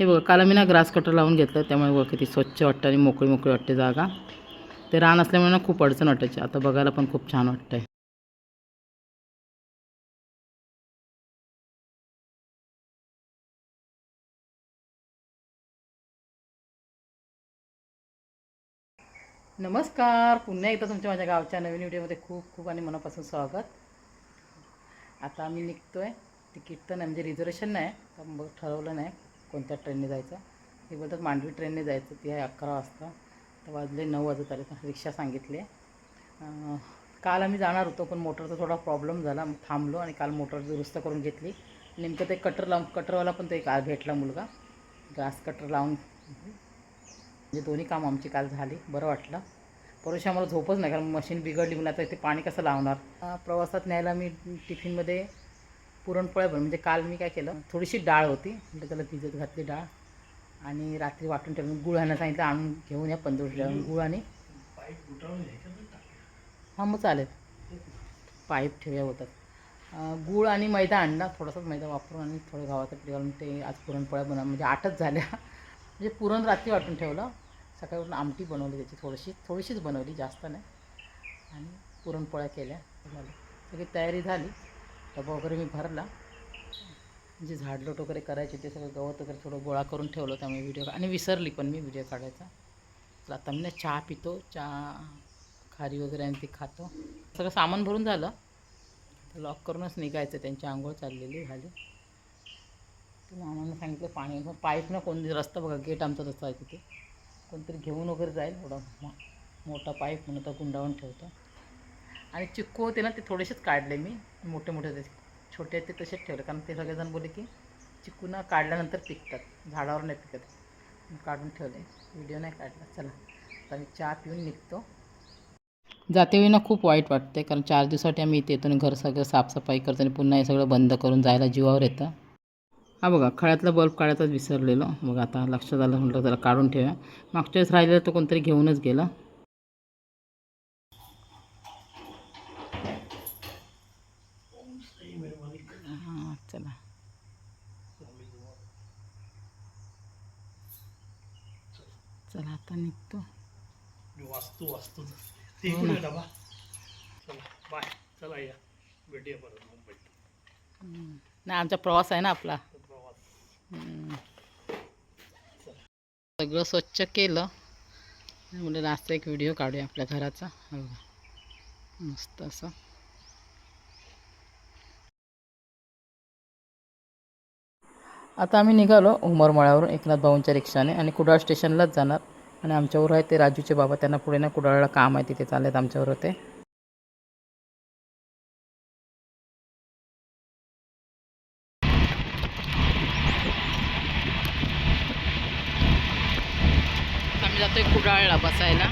हे बघा, काल मी ना ग्रास कटर लावून घेतलं, त्यामुळे बघा किती स्वच्छ वाटतं आणि मोकळी मोकळी वाटते जागा. ते रान असल्यामुळे ना खूप अडचण वाटायची. आता बघायला पण खूप छान वाटतंय. नमस्कार, पुन्हा एकदा तुमच्या माझ्या गावच्या नवीन व्हिडिओमध्ये खूप खूप आणि मनापासून स्वागत. आता आम्ही निघतोय. तिकीट तर नाही, म्हणजे रिझर्वेशन नाही, तर मग ठरवलं नाही कोणत्या ट्रेनने जायचं. हे बोलतात मांडवी ट्रेनने जायचं, ती आहे 11 वाजता. तर वाजले 9 वाजत आले, तर रिक्षा सांगितली. काल आम्ही जाणार होतो, पण मोटरचा थोडा प्रॉब्लेम झाला, मग थांबलो आणि काल मोटर दुरुस्त करून घेतली. नेमकं ते कटरवाला पण तो एक भेटला मुलगा, ग्रास कटर लावून. म्हणजे दोन्ही काम आमची काल झाली, बरं वाटलं. परवाशी आम्हाला झोपच नाही, कारण मशीन बिघडली. म्हणून आता इथे पाणी कसं लावणार. प्रवासात न्यायला मी टिफिनमध्ये पुरणपोळ्या म्हणजे काल मी काय केलं, थोडीशी डाळ होती, म्हणजे त्याला भिजत घातली डाळ आणि रात्री वाटून ठेवून गुळ ह्यानं सांगितलं आणून घेऊन या 15 गुळ आणि हां मग चालेल, पाईप ठेवूया होतात. गूळ आणि मैदा आणला, थोडासाच मैदा वापरून आणि थोडं गव्हाचं पीठ घालून ते आज पुरणपोळ्या म्हणजे 8च झाल्या. म्हणजे पुरण रात्री वाटून ठेवलं, सकाळी उठून आमटी बनवली त्याची, थोडीशीच बनवली, जास्त नाही. आणि पुरणपोळ्या केल्या, झालं. सगळी तयारी झाली. डबा वगैरे मी भरला, म्हणजे झाडलोट वगैरे करायचे, ते सगळं गवत वगैरे थोडं गोळा करून ठेवलं. त्यामुळे व्हिडिओ आणि विसरली पण मी व्हिडिओ काढायचा. तर आता मी ना चहा पितो, चहा खारी वगैरे आणि ती खातो. सगळं सामान भरून झालं, लॉक करूनच निघायचं. त्यांची आंघोळ चाललेली झाली. तर मामानं सांगितलं पाणी पाईप ना कोण रस्ता बघा, गेट आमचा रस्ता आहे तिथे, कोणतरी घेऊन वगैरे जाईल. एवढा मोठा पाईप म्हणून तर गुंडाळून ठेवतो. आणि चिक्कू होते ना, ते थोडेसेच काढले मी, मोठे मोठे ते छोटे आहेत ते तसेच ठेवले, कारण ते सगळेजण बोलले की चिक्कू ना काढल्यानंतर पिकतात, झाडावर नाही पिकत. काढून ठेवले, व्हिडिओ नाही काढला. चला आता मी चहा पिऊन निघतो. जातेवेळी ना खूप वाईट वाटते, कारण 4 दिवसासाठी आम्ही इथे येतो आणि घर सगळं साफसफाई करतो आणि पुन्हा हे सगळं बंद करून जायला जीवावर येतं. हा बघा, खळ्यातला बल्ब काढायचाच विसरलेलो. मग आता लक्षात आलं, म्हटलं त्याला काढून ठेवूया. मागच्या वेळेस राहिलेलं तो कोणतरी घेऊनच गेला. हां चला, चला आता निघतो. वास्तू ते कुठे डबा. चला बाय, चला या भेटूया परत मुंबईत. नाही, आमचा प्रवास आहे ना आपला. प्रवास सगळं स्वच्छ केलं, म्हणजे लास्टचा एक व्हिडिओ काढूया आपल्या घराचा. हो मस्त असं. आता आम्ही निघालो उमरमाळ्यावरून एकनाथ भाऊंच्या रिक्षाने आणि कुडाळ स्टेशनलाच जाणार. आणि आमच्यावर आहे ते राजूचे बाबा, त्यांना पुढे ना कुडाळला काम आहे, तिथे चाललेत आमच्यावर होते. आम्ही जातोय कुडाळला बसायला.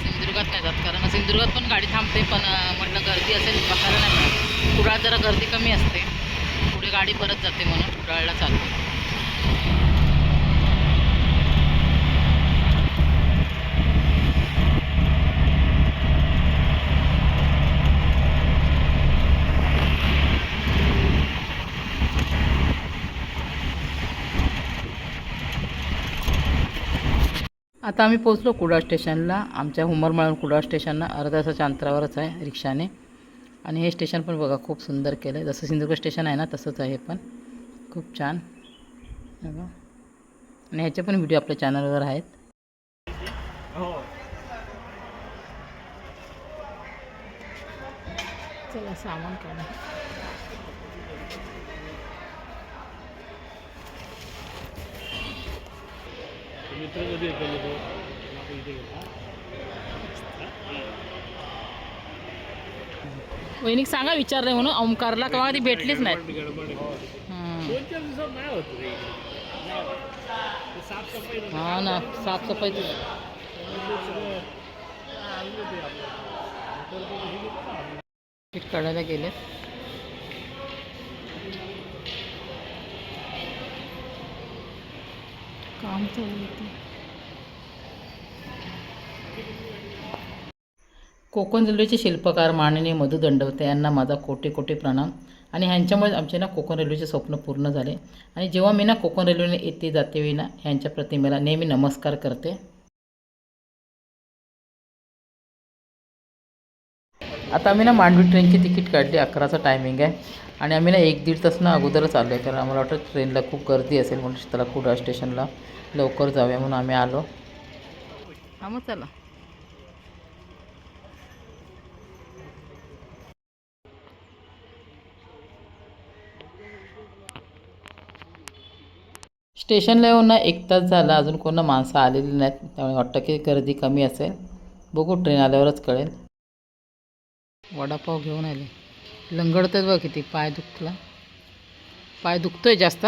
सिंधुदुर्गात नाही जात, कारण सिंधुदुर्गात पण गाडी थांबते, पण म्हटलं गर्दी असेल बसायला नाही मिळत. कुडाळ जरा गर्दी कमी असते, पुढे गाडी परत जाते, म्हणून कुडाळला चालतो. आता आम्ही पोचलो कुडाळ स्टेशनला. आमच्या उमरमाळ्याहून कुडाळ स्टेशनला अर्ध्या तासाच्या अंतरावरच आहे रिक्षाने. आणि हे स्टेशन पण बघा खूप सुंदर केलं आहे, जसं सिंधुदुर्ग स्टेशन आहे ना तसंच आहे, पण खूप छान बघा. आणि ह्याचे पण व्हिडिओ आपल्या चॅनलवर आहेत. चला सामान काढा. मित्र कधी येतो इथे वहिनीक सांगा विचारलंय म्हणून ओमकारला, केव्हा ती भेटलीच नाही. 2-4 दिवसात नाही होत रे. साफसफाई हा ना, साफसफाई तिकीट काढायला गेले. काम चालू होतं. कोकण रेल्वेचे शिल्पकार माननीय मधु दंडवते यांना माझा कोटी कोटी प्रणाम. आणि ह्यांच्यामुळे आमचे ना कोकण रेल्वेचे स्वप्न पूर्ण झाले. आणि जेव्हा मी ना कोकण रेल्वेने येते जाते वेळी ना ह्यांच्या प्रतिमेला नेहमी नमस्कार करते. आता आम्ही ना मांडवी ट्रेनची तिकीट काढली. 11चा टायमिंग आहे आणि आम्ही ना 1-1.5 तास ना अगोदरच आलो आहे, कारण आम्हाला वाटतं ट्रेनला खूप गर्दी असेल म्हणून शीतला कुडाळ स्टेशनला लवकर जाऊया म्हणून आम्ही आलो. हा मग चला. स्टेशनला येऊन ना 1 तास झाला, अजून कोण माणसं आलेली नाहीत, त्यामुळे वाटतं की गर्दी कमी असेल. बघू ट्रेन आल्यावरच कळेल. वडापाव घेऊन आले. लंगडतात बघ किती. पाय दुखतोय जास्त.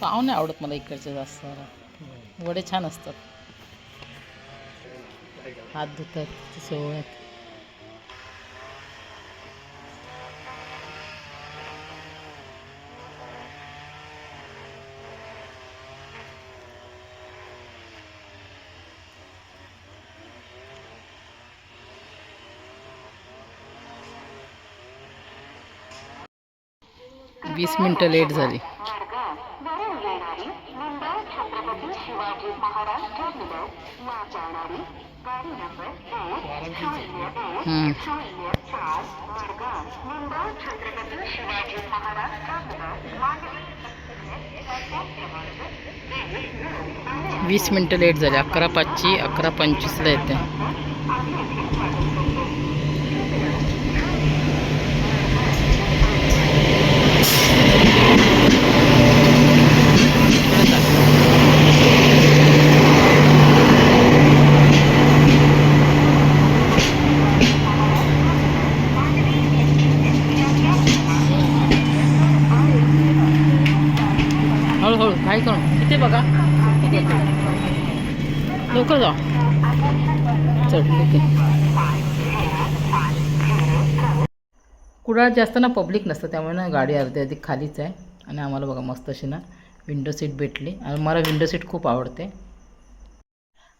पाव नाही आवडत मला इकडचे जास्त. वडे छान असतात. हात धुतात सवय. 20 मिनटं लेट झाली. हम्म. 20 मिनटं लेट झाली. 11:05ची 11:25ला येते. हळूहळू काय करू इथे बघा. लवकर जा. चढ. कुडाळ जास्त ना पब्लिक नसतं, त्यामुळे ना गाडी अर्धी अधिक खालीच आहे. आणि आम्हाला बघा मस्त अशी ना विंडो सीट भेटली. आणि मला विंडो सीट खूप आवडते.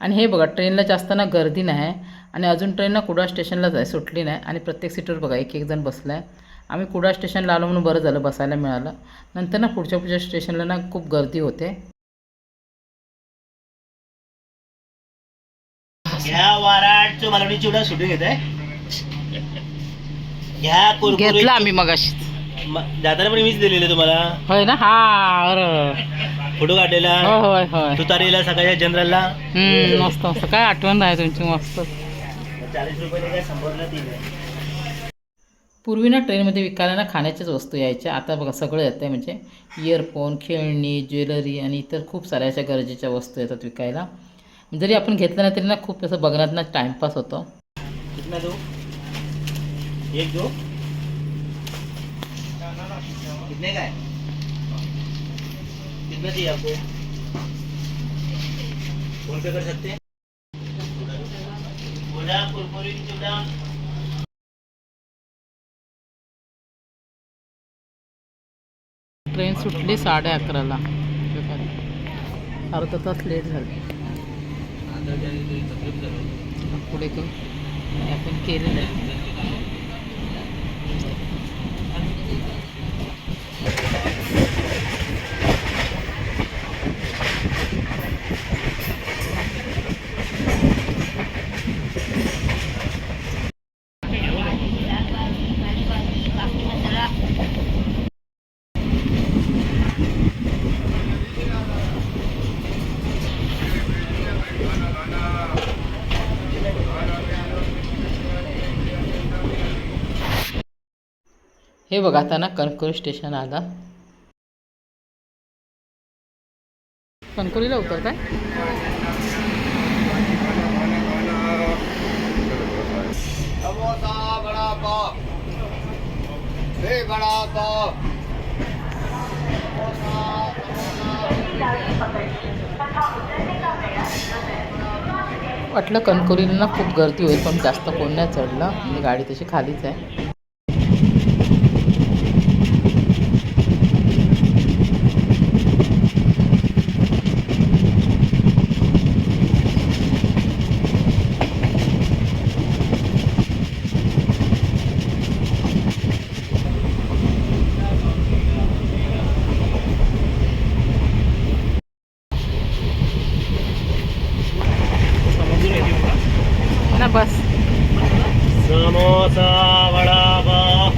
आणि हे बघा ट्रेनला जास्त ना गर्दी नाही आहे. आणि अजून ट्रेन ना कुडाळ स्टेशनलाच आहे, सुटली नाही. आणि प्रत्येक सीटवर बघा एक जण बसला आहे. आम्ही कुडाळ स्टेशनला आलो म्हणून बरं झालं बसायला मिळालं. नंतर ना पुढच्या स्टेशनला ना खूप गर्दी होते. ह्या वाराटचं मालवणी चिवडा सुटून घेत आहे. ह्या घेतला आम्ही मगाशी. जाताना पण मीच दिलेले तुम्हाला. होय ना. हा फोटो काढलेला. होय होय. तुतारीला सकाळच्या जनरलला. मस्त मस्त. काय आठवण आहे तुमची मस्त. 40 रुपये काय संपवलं दिले. पूर्वी ना ट्रेनमध्ये विकायला ना खाण्याच्याच वस्तू यायच्या. आता बघा सगळं येतं आहे, म्हणजे इयरफोन, खेळणी, ज्वेलरी आणि इतर खूप साऱ्या अशा गरजेच्या वस्तू येतात विकायला. जरी आपण घेतलं नाही तरी ना खूप असं बघण्यात ना टाइमपास होतो. कितना दो? एक दो? कितने का है? कितना चाहिए आपको? फोन पे कर सकते हैं? बोला कुरकुरी चिवडा. ट्रेन सुटली 11:30ला. अर्धा तास लेट झाली. पुढे करू आपण केलेलं आहे. हे बघा आता ना कणकवली स्टेशन आला. कणकवलीला उतरताय. वाटलं कणकवलीला ना खूप गर्दी होईल, पण जास्त कोण नाही चढलं. म्हणजे गाडी तशी खालीच आहे. समोसा वडापाव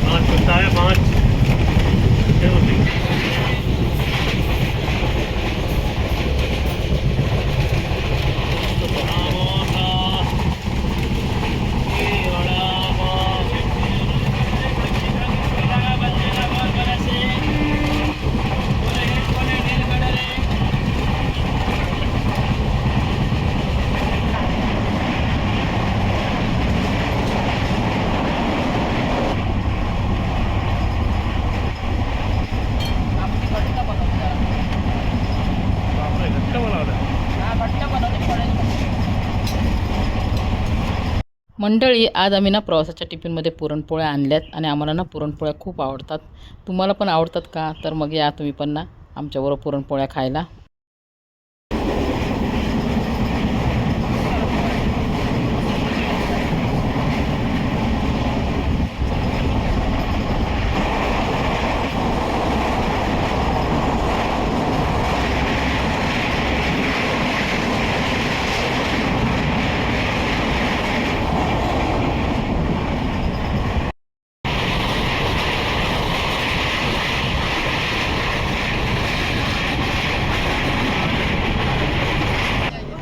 पाँच बनता है 5 मंडळी, आज आम्ही ना प्रवासाच्या टिफिनमध्ये पुरणपोळ्या आणल्यात आणि आम्हाला ना पुरणपोळ्या खूप आवडतात. तुम्हाला पण आवडतात का? तर मग या तुम्ही पण ना आमच्याबरोबर पुरणपोळ्या खायला.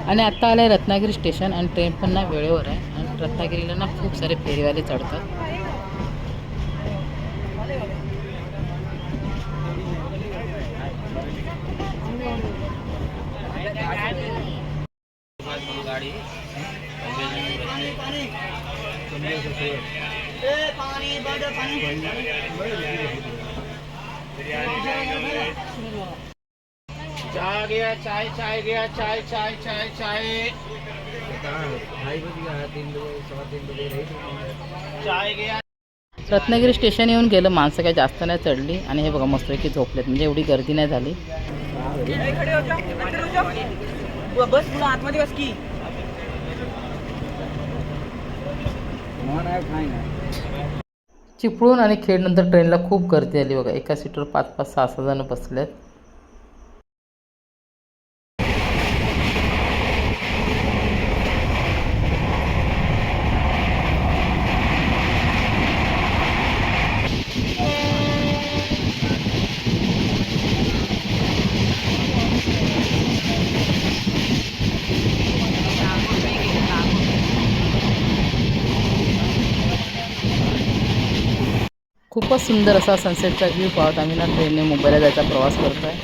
आणि आत्ता आलं आहे रत्नागिरी स्टेशन आणि ट्रेन पण ना वेळेवर आहे आणि रत्नागिरीला ना खूप सारे फेरीवाले चढतात. चाय गया चाय चाय गया चाय चाय चाय चाय चाय गया. रत्नागिरी स्टेशन येऊन गेलं, माणसं काही जास्त नाही चढली आणि हे बघा मस्तपैकी झोपलेत, म्हणजे एवढी गर्दी नाही झाली. बस पुढे आतमध्ये बस की चिपळूण आणि खेडनंतर ट्रेनला खूप गर्दी आली बघा. एका सीटवर 5-5, 6-6 जण बसलेत. खूपच सुंदर असा सनसेटचा व्ह्यू पाहत आम्ही ना ट्रेनने मुंबईला जायचा प्रवास करतो आहे.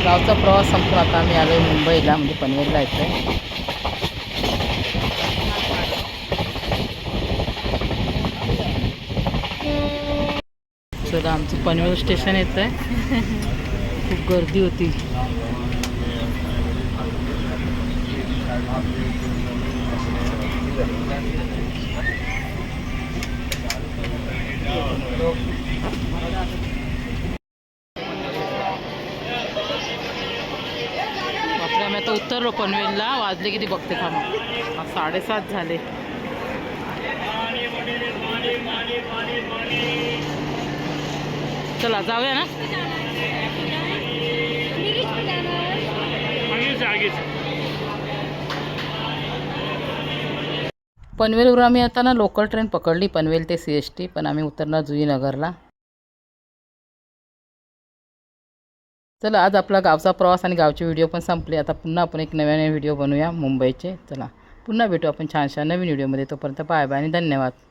गावचा प्रवास संपला, आता आम्ही आलो आहे मुंबईला, म्हणजे पनवेलला येतो आहे. चला, आमचं पनवेल स्टेशन येतं आहे. खूप गर्दी होती. बापरे, आम्ही आता उतरलो पनवेलला. वाजले किती बघते थांबा, 7:30 झाले. चला जाऊया ना. पनवेलवरून आम्ही आता ना लोकल ट्रेन पकडली, पनवेल ते CST, पण आम्ही उतरणार जुईनगरला. चला, आज आपला गावचा प्रवास आणि गावचे व्हिडिओ पण संपले. आता पुन्हा आपण एक नव्याने व्हिडिओ बनवूया मुंबईचे. चला, पुन्हा भेटू आपण छानशा नवीन व्हिडिओमध्ये. तोपर्यंत बाय बाय आणि धन्यवाद.